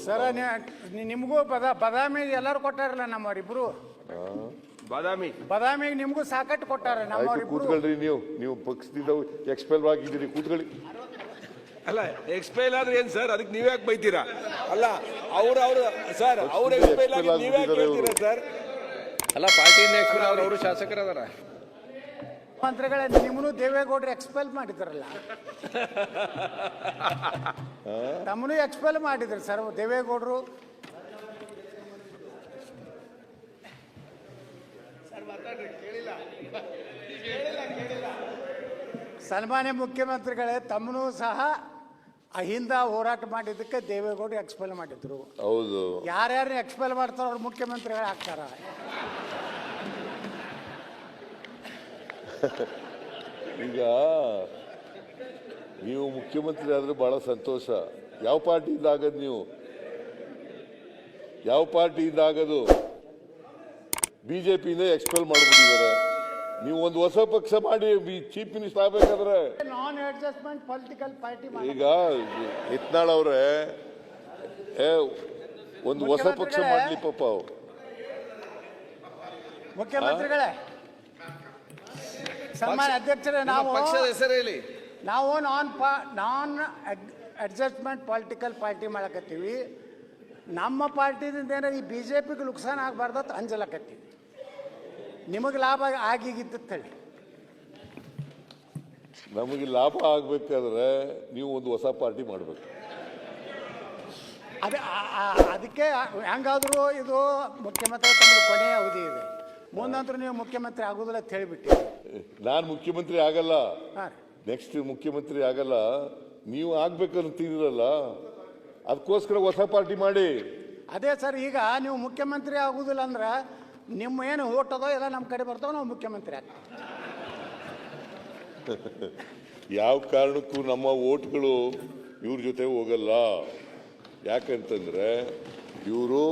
ಸರ ನಿಮಗೂ ಬದಾಮಿ ಎಲ್ಲರೂ ಕೊಟ್ಟಾರಲ್ಲ ನಮ್ಮವರಿಬ್ರು ಬದಾಮಿಗೆ ನಿಮಗೂ ಸಾಕಟ್ಟು ಕೊಟ್ಟಾರ ನಮ್ಮವರಿಬ್ರು. ಕೂತ್ಕೊಳ್ರಿ, ನೀವು ಪಕ್ಷದಿಂದ ಎಕ್ಸ್ಪೆಲ್ ಆಗಿದ್ದೀರಿ, ಕೂತ್ಕೊಳ್ಳಿ. ಅಲ್ಲ ಎಕ್ಸ್ಪೈಲ್ ಆದ್ರೆ ಏನ್ ಸರ್, ಅದಕ್ಕೆ ನೀವ್ ಯಾಕೆ ಬೈತೀರಾ? ಅಲ್ಲ ಅವ್ರು ಸರ್ ಅವ್ರ ಎಕ್ಸ್ಪೈಲ್ ಆಗಿ ನೀವ್ ಯಾಕೆ ಹೇಳ್ತೀರಾ ಸರ್? ಅಲ್ಲ ಪಾರ್ಟಿಯಿಂದ ಎಕ್ಸ್ಪೈಲ್ ಅವರು ಶಾಸಕರದಾರ. ಮಂತ್ರಿಗಳೇ ನಿಮ್ಮನ್ನು ದೇವೇಗೌಡರು ಎಕ್ಸ್ಪೆಲ್ ಮಾಡಿದ್ರಲ್ಲ, ತಮ್ಮನು ಎಕ್ಸ್ಪೆಲ್ ಮಾಡಿದ್ರು ಸರ್ ದೇವೇಗೌಡರು. ಸನ್ಮಾನ್ಯ ಮುಖ್ಯಮಂತ್ರಿಗಳೇ, ತಮ್ಮನು ಸಹ ಅಹಿಂದ ಹೋರಾಟ ಮಾಡಿದ್ದಕ್ಕೆ ದೇವೇಗೌಡರು ಎಕ್ಸ್ಪೆಲ್ ಮಾಡಿದ್ರು. ಹೌದು, ಯಾರ್ಯಾರು ಎಕ್ಸ್ಪೆಲ್ ಮಾಡ್ತಾರೋ ಅವ್ರು ಮುಖ್ಯಮಂತ್ರಿಗಳು ಆಗ್ತಾರ. ಈಗ ನೀವು ಮುಖ್ಯಮಂತ್ರಿ ಆದ್ರೆ ಬಹಳ ಸಂತೋಷ. ಯಾವ ಪಾರ್ಟಿಯಿಂದ ಆಗದು? ನೀವು ಯಾವ ಪಾರ್ಟಿಯಿಂದ ಆಗದು? ಬಿಜೆಪಿಯಿಂದ ಎಕ್ಸ್ಪೆಲ್ ಮಾಡ್ಬಿಟ್ಟಿದ್ದಾರೆ. ನೀವು ಒಂದು ಹೊಸ ಪಕ್ಷ ಮಾಡಿ ಚೀಫ್ ಮಿನಿಸ್ಟರ್ ಆಗ್ಬೇಕಾದ್ರೆ ನಾನ್ ಅಡ್ಜಸ್ಟ್ಮೆಂಟ್ ಪೊಲಿಟಿಕಲ್ ಪಾರ್ಟಿ. ಈಗ ಯತ್ನಾಳ್ ಅವ್ರೆ ಒಂದು ಹೊಸ ಪಕ್ಷ ಮಾಡ್ಲಿ ಪಾಪ. ಮುಖ್ಯಮಂತ್ರಿಗಳೇ, ಸನ್ಮಾನ್ಯ ಅಧ್ಯಕ್ಷರೇ, ಪಕ್ಷದ ಹೆಸರು ಹೇಳಿ. ನಾವು ನಾನ್ ಅಡ್ಜಸ್ಟ್ಮೆಂಟ್ ಪೊಲಿಟಿಕಲ್ ಪಾರ್ಟಿ ಮಾಡಕತ್ತೀವಿ. ನಮ್ಮ ಪಾರ್ಟಿದಿಂದ ಏನೋ ಈ ಬಿಜೆಪಿಗೆ ನುಕ್ಸಾನ ಆಗಬಾರ್ದು ಅಂಜಲಕತ್ತೀವಿ. ನಿಮಗೆ ಲಾಭ ಆಗಿದ್ದು ಹೇಳಿ. ನಮಗೆ ಲಾಭ ಆಗ್ಬೇಕಾದ್ರೆ ನೀವು ಒಂದು ಹೊಸ ಪಾರ್ಟಿ ಮಾಡಬೇಕು. ಅದಕ್ಕೆ ಹೆಂಗಾದ್ರೂ ಇದು ಮುಖ್ಯಮಂತ್ರಿ ತಮ್ಮದು ಕೊನೆಯ ಅವಧಿ ಇದೆ, ಮುಂದಂತರೂ ನೀವು ಮುಖ್ಯಮಂತ್ರಿ ಆಗೋದಿಲ್ಲ ಅಂತ ಹೇಳಿಬಿಟ್ಟು. ನಾನು ಮುಖ್ಯಮಂತ್ರಿ ಆಗಲ್ಲ, ನೆಕ್ಸ್ಟ್ ಮುಖ್ಯಮಂತ್ರಿ ಆಗಲ್ಲ, ನೀವು ಆಗ್ಬೇಕಂತೀರಲ್ಲ, ಅದಕ್ಕೋಸ್ಕರ ಹೊಸ ಪಾರ್ಟಿ ಮಾಡಿ. ಅದೇ ಸರ್, ಈಗ ನೀವು ಮುಖ್ಯಮಂತ್ರಿ ಆಗುದಿಲ್ಲ ಅಂದ್ರೆ ನಿಮ್ಮ ಏನು ಓಟ್ ಅದೋ ಎಲ್ಲ ನಮ್ಮ ಕಡೆ ಬರ್ತಾವೆ, ನಾವು ಮುಖ್ಯಮಂತ್ರಿ ಆಗ್ತೀವಿ. ಯಾವ ಕಾರಣಕ್ಕೂ ನಮ್ಮ ಓಟ್ಗಳು ಇವ್ರ ಜೊತೆ ಹೋಗಲ್ಲ. ಯಾಕಂತಂದ್ರೆ ಇವರು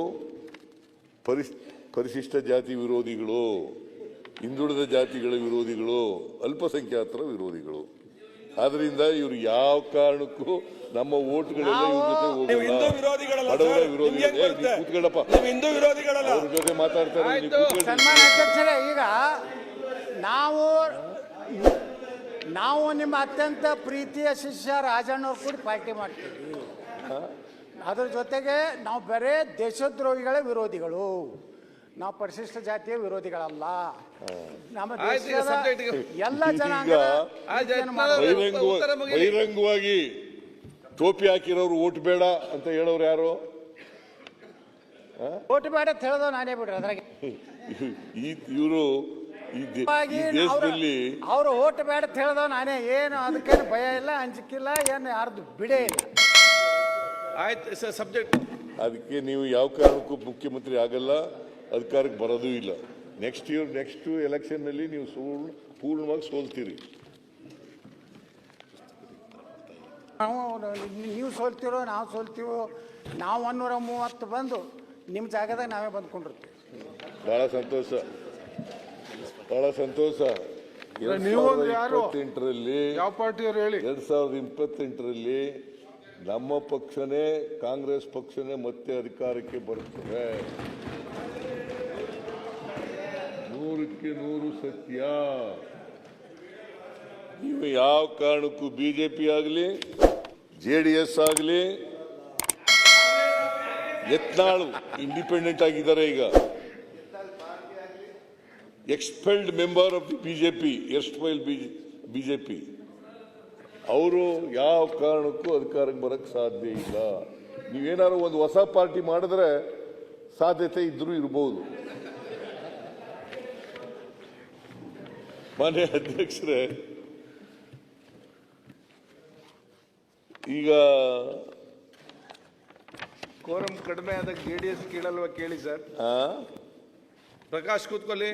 ಪರಿಶಿಷ್ಟ ಜಾತಿ ವಿರೋಧಿಗಳು, ಹಿಂದುಳಿದ ಜಾತಿಗಳ ವಿರೋಧಿಗಳು, ಅಲ್ಪಸಂಖ್ಯಾತರ ವಿರೋಧಿಗಳು. ಆದ್ರಿಂದ ಇವರು ಯಾವ ಕಾರಣಕ್ಕೂ ನಮ್ಮ ಓಟ್ಗಳೆಲ್ಲ ಇವ್ರ ಜೊತೆ ಹೋಗಲ್ಲ. ಬಡವರ ವಿರೋಧಿಗಳು. ಕೂತ್ಕೊಳ್ಳಪ್ಪ, ಅವ್ರ ಜೊತೆ ಮಾತಾಡ್ತಾರೆ. ಸನ್ಮಾನ್ಯ ಅಧ್ಯಕ್ಷರೇ, ಈಗ ನಾವು ನಿಮ್ಮ ಅತ್ಯಂತ ಪ್ರೀತಿಯ ಶಿಷ್ಯ ರಾಜಣ್ಣವ್ರು ಕೂಡ ಪಾರ್ಟಿ ಮಾಡ್ತೀವಿ. ಅದ್ರ ಜೊತೆಗೆ ನಾವು ಬರೇ ದೇಶದ್ರೋಹಿಗಳ ವಿರೋಧಿಗಳು, ನಾವು ಪರಿಶಿಷ್ಟ ಜಾತಿಯ ವಿರೋಧಿಗಳಲ್ಲ. ನಮ್ಮ ದೇಶದ ಎಲ್ಲ ಜನಾಂಗ ಬಹಿರಂಗವಾಗಿ ಟೋಪಿ ಹಾಕಿರೋರು ಓಟ್ ಬೇಡ ಅಂತ ಹೇಳೋರು ಯಾರು? ಓಟ್ ಬೇಡ ಅಂತ ಹೇಳೋದು ನಾನೇ ಬಿಡ್ರಿ. ಅದ್ರಾಗೆ ಇವರು ದೇಶದಲ್ಲಿ ಅವರು ಓಟ್ ಬೇಡ ಅಂತ ಹೇಳೋದು ನಾನೇ. ಏನು ಅದಕ್ಕೇನು ಭಯ ಇಲ್ಲ, ಅಂಜಿಕಿಲ್ಲ, ಏನು ಯಾರ್ದು ಬಿಡೇ ಇಲ್ಲ. ಆಯ್ತು ಸಬ್ಜೆಕ್ಟ್. ಅದಕ್ಕೆ ನೀವು ಯಾವ ಕಾರಣಕ್ಕೂ ಮುಖ್ಯಮಂತ್ರಿ ಆಗಲ್ಲ, ಅಧಿಕಾರಕ್ಕೆ ಬರೋದೂ ಇಲ್ಲ. ನೆಕ್ಸ್ಟ್ ಎಲೆಕ್ಷನ್ ನಲ್ಲಿ ನೀವು ಪೂರ್ಣವಾಗಿ ಸೋಲ್ತೀರಿ. ನೀವು ಸೋಲ್ತಿರೋ ನಾವು ಸೋಲ್ತೀವೋ, ನಾವು 130 ಬಂದು ನಿಮ್ಮ ಜಾಗದಾಗ ನಾವೇ ಬಂದ್ಕೊಂಡಿರ್ತೀವಿ. ಬಹಳ ಸಂತೋಷ, ಬಹಳ ಸಂತೋಷ. 2028ರಲ್ಲಿ ಯಾವ ಪಾರ್ಟಿಯವರು ಹೇಳಿ? 2028ರಲ್ಲಿ ನಮ್ಮ ಪಕ್ಷನೇ, ಕಾಂಗ್ರೆಸ್ ಪಕ್ಷನೇ ಮತ್ತೆ ಅಧಿಕಾರಕ್ಕೆ ಬರುತ್ತದೆ. 100ಕ್ಕೆ 100 ಸತ್ಯ. ನೀವು ಯಾವ ಕಾರಣಕ್ಕೂ ಬಿಜೆಪಿ ಆಗಲಿ, ಜೆಡಿಎಸ್ ಆಗಲಿ, ಯತ್ನಾಳ್ ಇಂಡಿಪೆಂಡೆಂಟ್ ಆಗಿದ್ದಾರೆ. ಈಗ expelled member of the BJP, erstwhile BJP, ಅವರು ಯಾವ ಕಾರಣಕ್ಕೂ ಅಧಿಕಾರಕ್ಕೆ ಬರಕ್ಕೆ ಸಾಧ್ಯ ಇಲ್ಲ. ನೀವೇನಾದ್ರು ಒಂದು ಹೊಸ ಪಾರ್ಟಿ ಮಾಡಿದ್ರೆ ಸಾಧ್ಯತೆ ಇದ್ರೂ ಇರಬಹುದು. ಮಾನ್ಯ ಅಧ್ಯಕ್ಷರೇ, ಈಗ ಕೋರಂ ಕಡಿಮೆ ಆದಾಗ ಜೆಡಿಎಸ್ ಕೇಳಲ್ವಾ? ಕೇಳಿ ಸರ್. ಪ್ರಕಾಶ್ ಕೂತ್ಕೊಳ್ಳಿ.